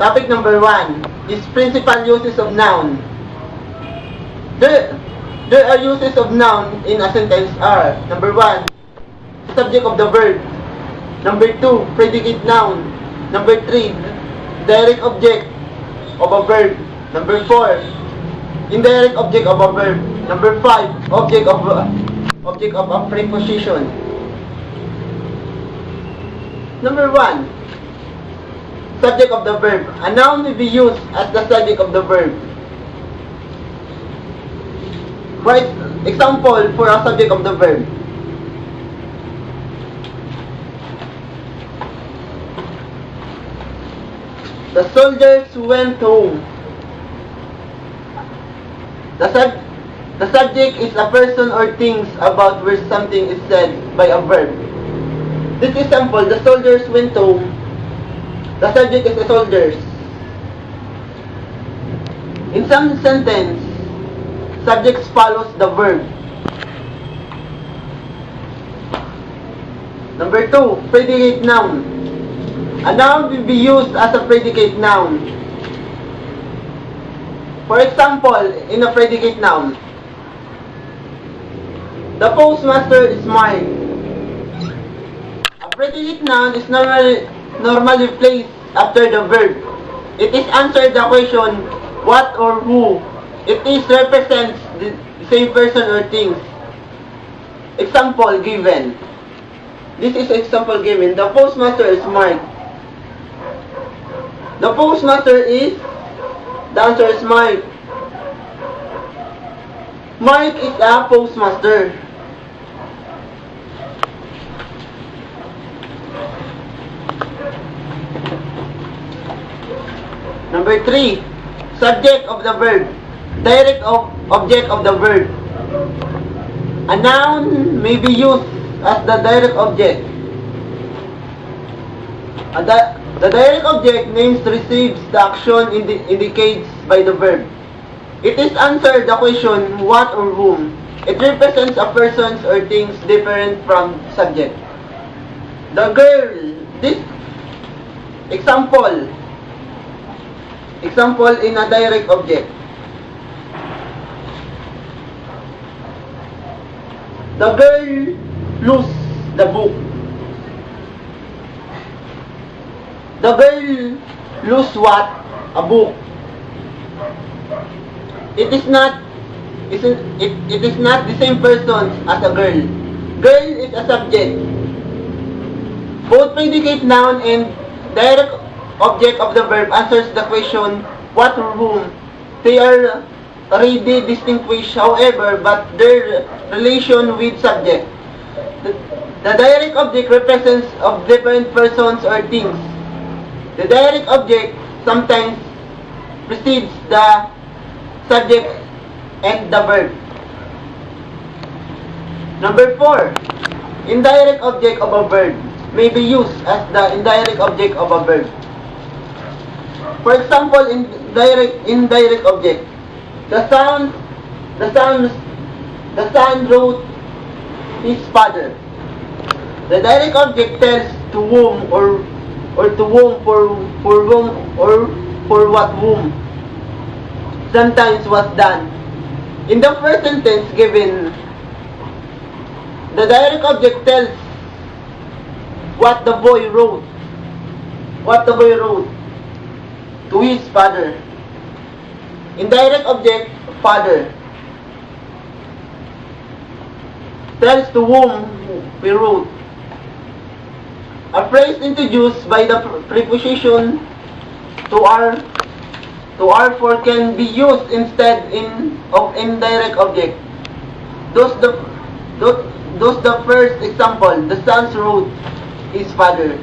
Topic number 1 is principal uses of noun. There are uses of noun in a sentence are: number 1, subject of the verb; number 2, predicate noun; number 3, direct object of a verb; number 4, indirect object of a verb; number 5, object of a preposition. Number 1, subject of the verb. A noun may be used as the subject of the verb. For example, for a subject of the verb: the soldiers went home. The subject is a person or things about where something is said by a verb. This is simple. The soldiers went home. The subject is the soldiers. In some sentence, subject follows the verb. Number 2, predicate noun. A noun will be used as a predicate noun. For example, in a predicate noun, the postmaster smiled. A predicate noun is normally placed after the verb. It is answered the question what or who. It is represents the same person or things. Example given. This is example given. The postmaster is Mike. The postmaster is, the answer is Mike. Mike is a postmaster. Number 3, subject of the verb. Direct object of the verb. A noun may be used as the direct object. The direct object names receives the action indicated by the verb. It is answered the question what or whom. It represents a person or things different from subject. The girl. This example in a direct object. The girl lose the book. The girl lose what? A book. It is not the same person as a girl. Girl is a subject. Both predicate noun and direct object of the verb answers the question what or whom. They are already distinguished, however, but their relation with subject. The direct object represents of different persons or things. The direct object sometimes precedes the subject and the verb. Number 4, indirect object of a verb may be used as the indirect object of a verb. For example, indirect object. The son wrote his father. The direct object tells to whom or to whom for whom or for what whom sometimes was done. In the first sentence given, the direct object tells what the boy wrote. To his father. Indirect object, father, tells to whom he wrote. A phrase introduced by the preposition to R for can be used instead of indirect object. Thus the first example, the son wrote his father.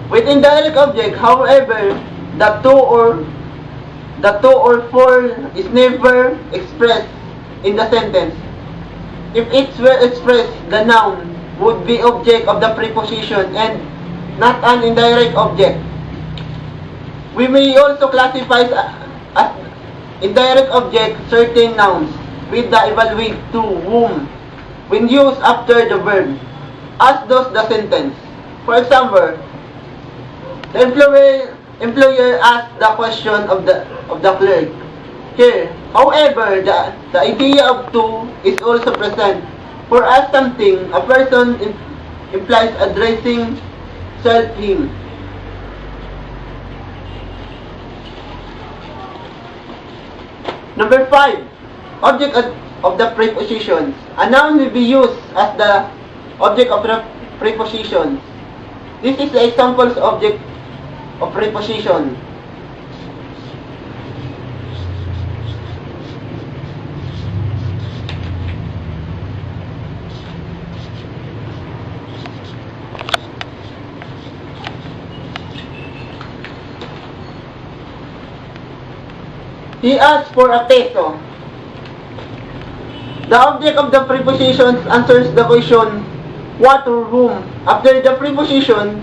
With indirect object, however, the to or for is never expressed in the sentence. If it were expressed, the noun would be object of the preposition and not an indirect object. We may also classify as indirect object certain nouns with the evaluate to whom when used after the verb, as does the sentence. For example, The employer asks the question of the clerk. Here, however, the idea of to is also present. For us something, a person implies addressing self-him. Number 5, object of the prepositions. A noun will be used as the object of the prepositions. This is the examples object of preposition. He asked for a peso. The object of the prepositions answers the question, what or whom. After the preposition,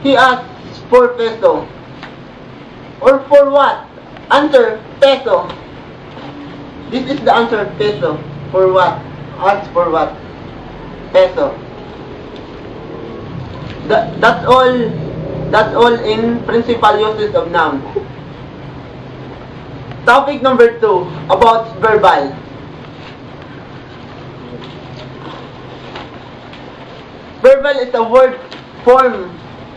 he asks for peso. Or for what? Answer, peso. This is the answer, peso. For what? Ask for what? Peso. That's all in principal uses of noun. Topic number 2, about verbal. Verbal is a word form,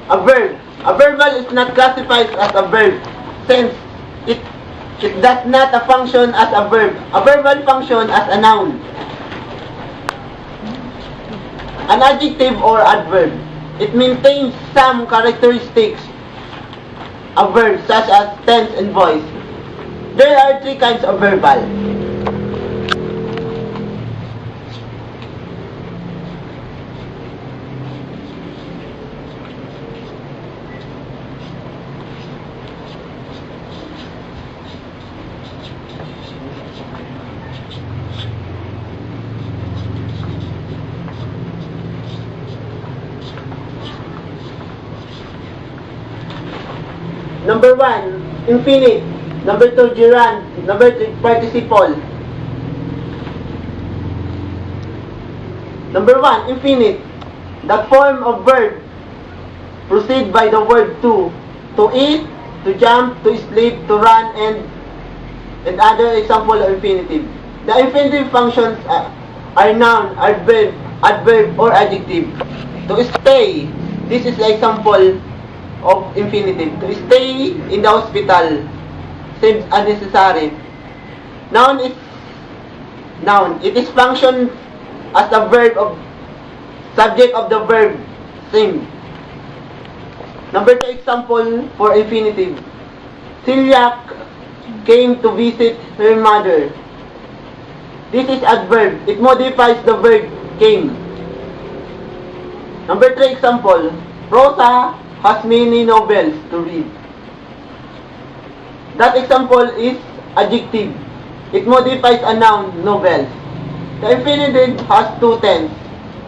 a verb. A verbal is not classified as a verb since it does not function as a verb. A verbal function as a noun, an adjective or adverb. It maintains some characteristics of verbs such as tense and voice. There are 3 kinds of verbal. Number 1, infinite. Number 2, gerund. Number 3, participle. Number 1, infinite. The form of verb proceed by the word to eat, to jump, to sleep, to run, and other example of infinitive. The infinitive functions are noun, adverb, or adjective. To stay, this is the example of infinitive. To stay in the hospital seems unnecessary. Noun. It is function as a verb of subject of the verb sing. Number 2 example for infinitive. Celia came to visit her mother. This is adverb. It modifies the verb came. Number 3 example. Rosa has many novels to read. That example is adjective. It modifies a noun, novels. The infinitive has 2 tense,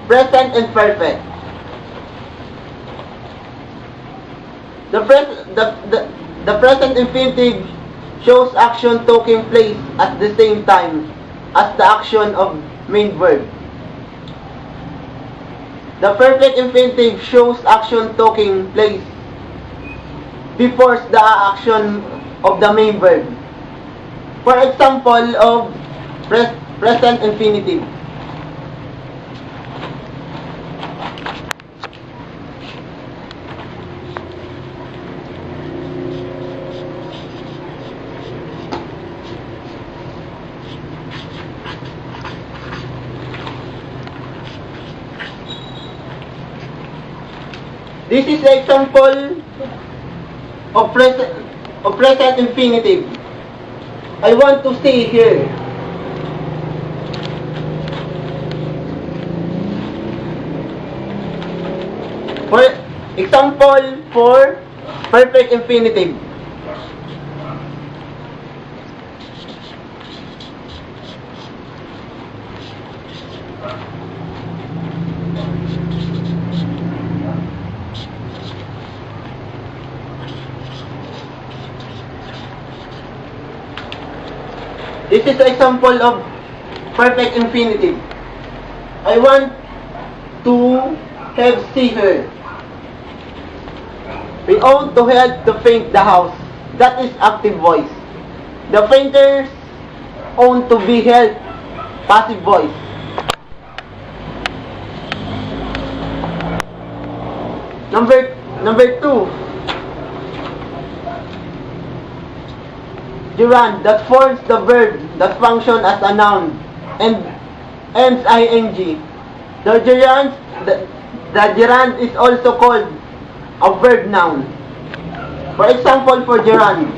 present and perfect. The present infinitive shows action taking place at the same time as the action of main verb. The perfect infinitive shows action taking place before the action of the main verb. For example of present infinitive. This is the example of present infinitive. I want to see here. For example for perfect infinitive. This is an example of perfect infinitive. I want to have see her. We own to help to paint the house. That is active voice. The painters own to be helped. Passive voice. Number two. Gerund that forms the verb that function as a noun and ends ing. The gerund is also called a verb noun. For example, for gerund,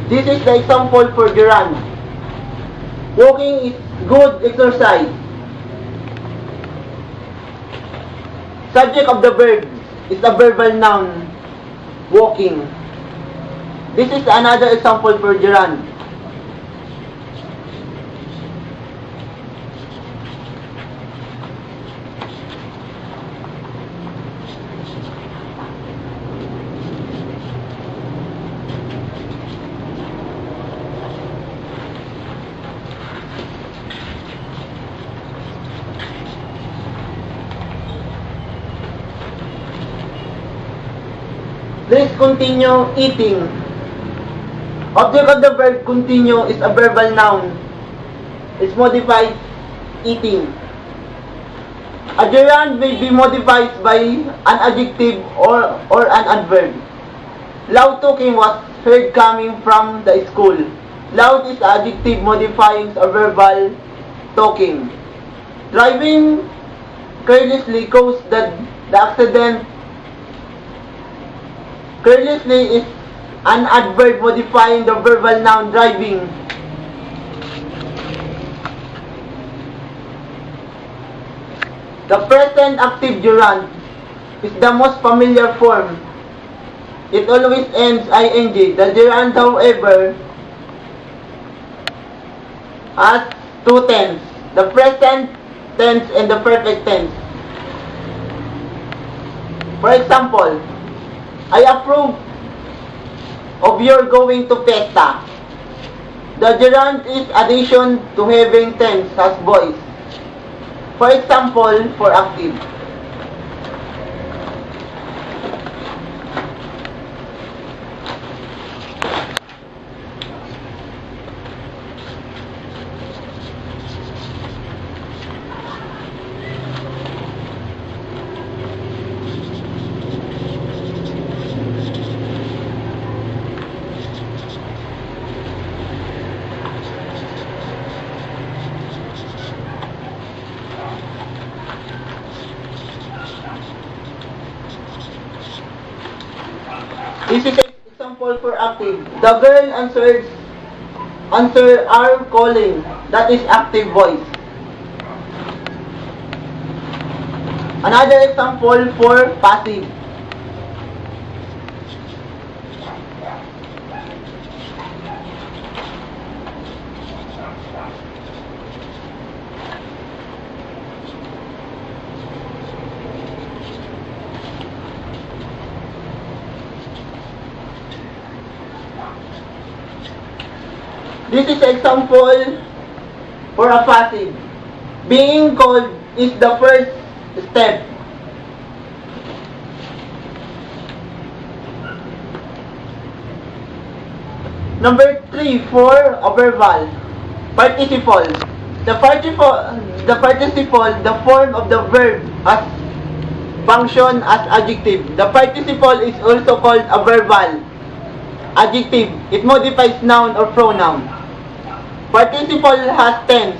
this is the example for gerund. Walking is good exercise. Subject of the verb is a verbal noun, walking. This is another example for gerund. Please continue eating. Object of the verb continue is a verbal noun. It's modified eating. A gerund may be modified by an adjective or an adverb. Loud talking was heard coming from the school. Loud is adjective modifying a verbal talking. Driving carelessly caused the accident. Carelessly is an adverb modifying the verbal noun driving. The present active gerund is the most familiar form. It always ends ing. The gerund, however, has two tenses, the present tense and the perfect tense. For example, I approve of your going to fiesta. The gerund is addition to having tense as voice. For example, for active. This is an example for active. The girl answer our calling. That is active voice. Another example for passive. This is example for a passive. Being called is the first step. Number 3 for a verbal. Participle. The participle, the form of the verb as function as adjective. The participle is also called a verbal adjective. It modifies noun or pronoun. Participle has tense.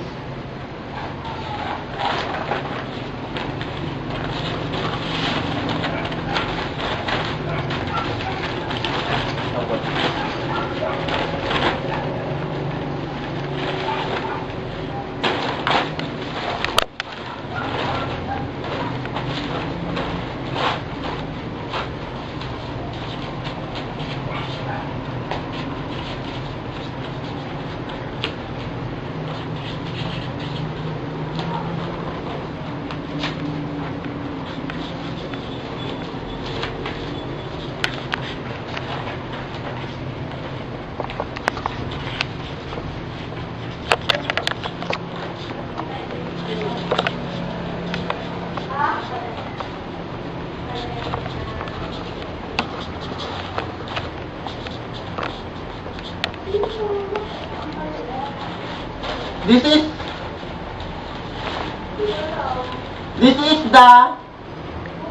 This is the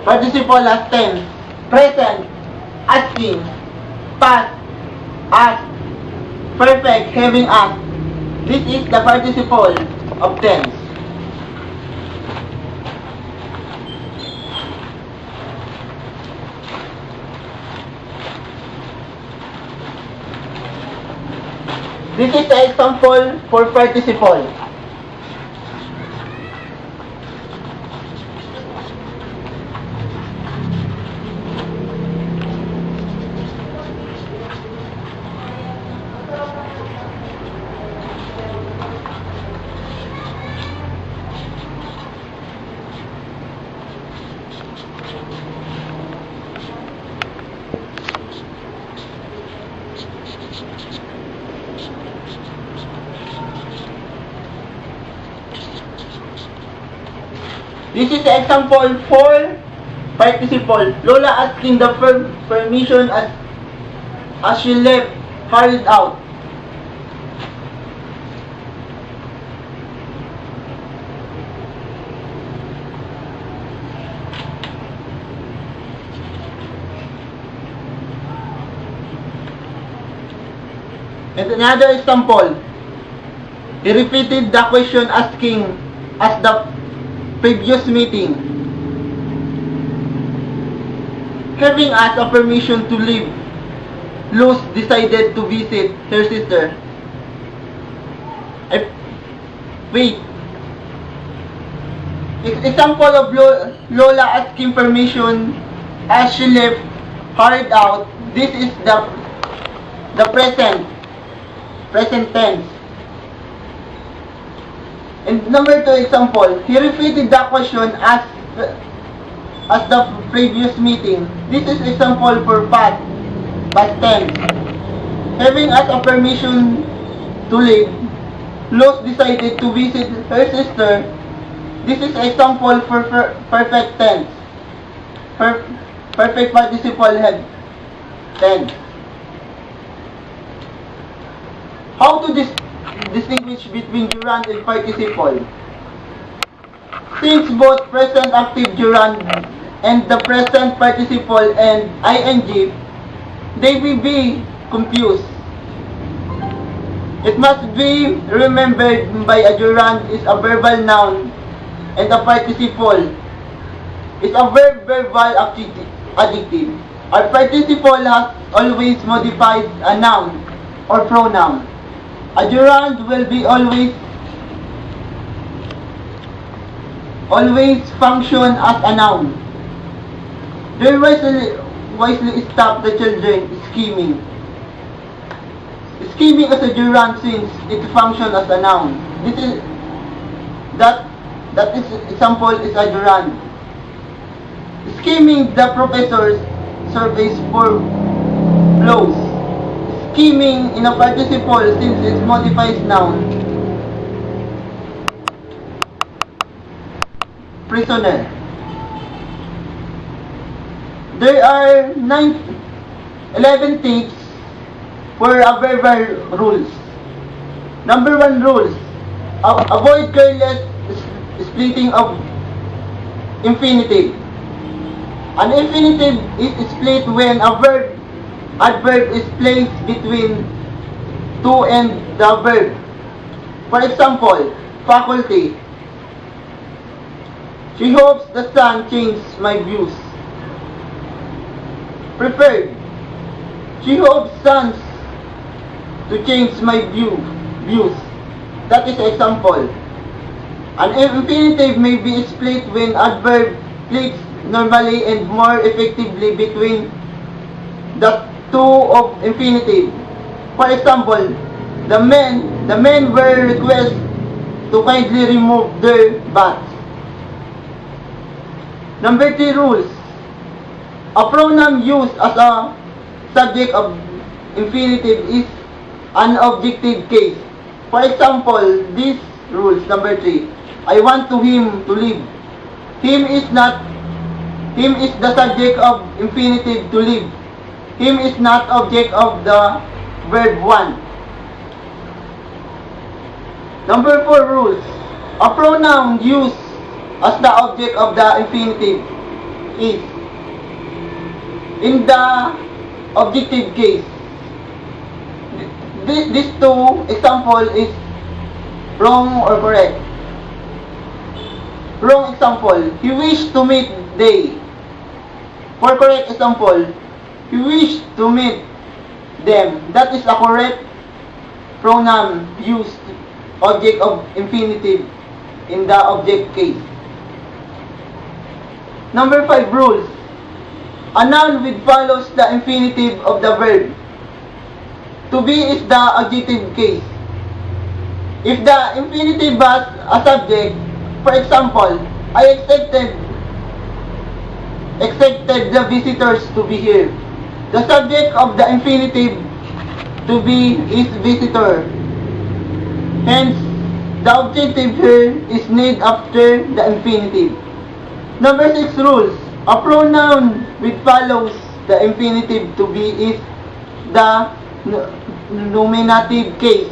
participle as tense. Present, asking, past, asked, perfect, having asked. This is the participle of tense. This is the example for participle. This is the example for participle. Lola asking the permission as she left, hurried out. And another example, he repeated the question asking as the previous meeting. Having asked a permission to leave, Luz decided to visit her sister. Wait. Example of Lola asking permission as she left, hurried out. This is the present tense. And number 2 example, he repeated the question as the previous meeting. This is example for past tense. Having asked a permission to leave, Luz decided to visit her sister. This is example for perfect tense. Perfect participle tense. How to distinguish between gerund and participle? Since both present active gerund and the present participle and ing, they will be confused. It must be remembered by a gerund is a verbal noun and a participle is a verbal adjective. A participle has always modified a noun or pronoun. A gerund will be always function as a noun. They wisely stop the children scheming. Scheming as a gerund since it functions as a noun. That example is a gerund. Scheming the professor's surveys for blows. Scheming in a participle since it modifies noun. Prisoner. There are 11 tips for a verbal rules. Number 1 rules. Avoid careless splitting of infinitive. An infinitive is split when a adverb is placed between to and the verb. For example, faculty. She hopes the sun changes my views. Preferred. She hopes suns to change my views. That is example. An infinitive may be split when adverb splits normally and more effectively between the two of infinitive. For example, the men were requested to kindly remove their bats. Number 3 rules. A pronoun used as a subject of infinitive is an objective case. For example, these rules, number 3. I want him to leave. Him is the subject of infinitive to leave. Him is not object of the verb want. Number 4 rules. A pronoun used as the object of the infinitive is in the objective case. These two example is wrong or correct. Wrong example, he wished to meet they. For correct example, he wished to meet them. That is a correct pronoun used object of infinitive in the object case. Number 5 rules. A noun which follows the infinitive of the verb. To be is the adjective case. If the infinitive has a subject, for example, I expected the visitors to be here. The subject of the infinitive to be is visitor. Hence, the objective here is named after the infinitive. Number 6 rules. A pronoun which follows the infinitive to be is the nominative case.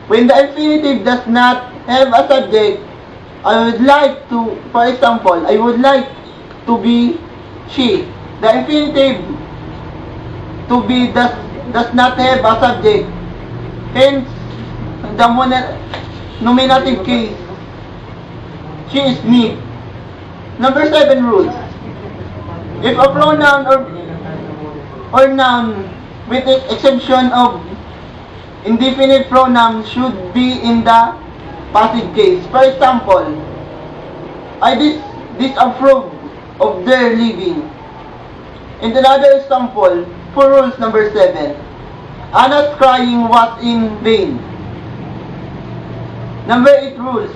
When the infinitive does not have a subject, I would like to, for example, I would like to be she. The infinitive to be does not have a subject. Hence, the nominative case, she is me. Number 7 rules. If a pronoun or noun with the exception of indefinite pronoun should be in the passive case. For example, I disapprove of their living. In another example, for rules number 7, Anna's crying was in vain. Number 8 rules.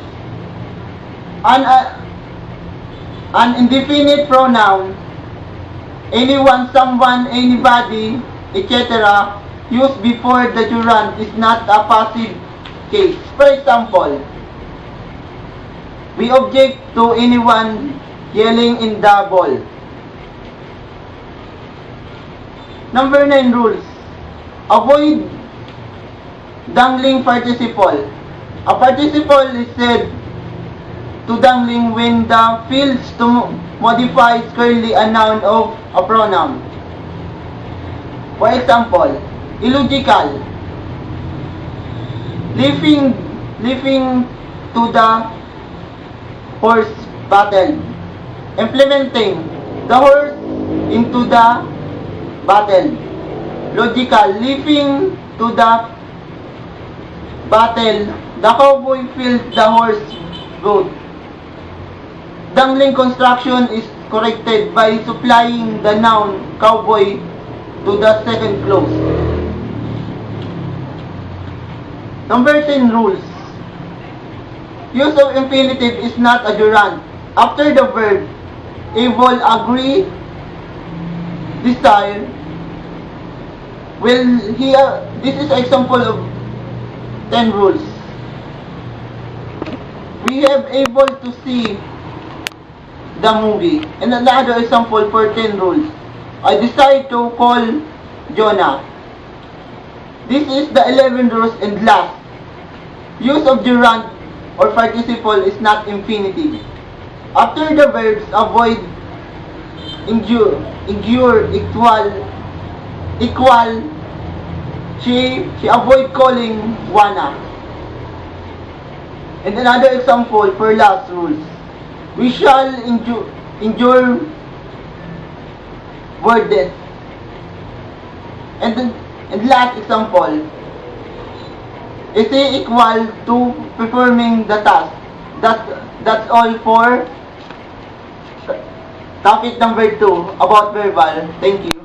An indefinite pronoun, anyone, someone, anybody, etc., used before the gerund is not a passive case. For example, we object to anyone yelling in the ball. Number 9 rules. Avoid dangling participle. A participle is said to dangling when the fails to modify squarely a noun of a pronoun. For example, illogical, leaping to the horse battle, implementing the horse into the battle, logical, leaping to the battle, the cowboy filled the horse goat. Dangling construction is corrected by supplying the noun cowboy to the second clause. Number 10 rules. Use of infinitive is not a gerund. After the verb, able, agree, desire, well, here, this is an example of 10 rules. We have able to see the movie. And another example for 10 rules. I decide to call Jonah. This is the 11 rules and last. Use of gerund or participle is not infinitive. After the verbs avoid, endure, equal, she avoid calling Juana. And another example for last rules. We shall endure word death. And last example, is equal to performing the task. That's all for topic number 2 about verbal. Thank you.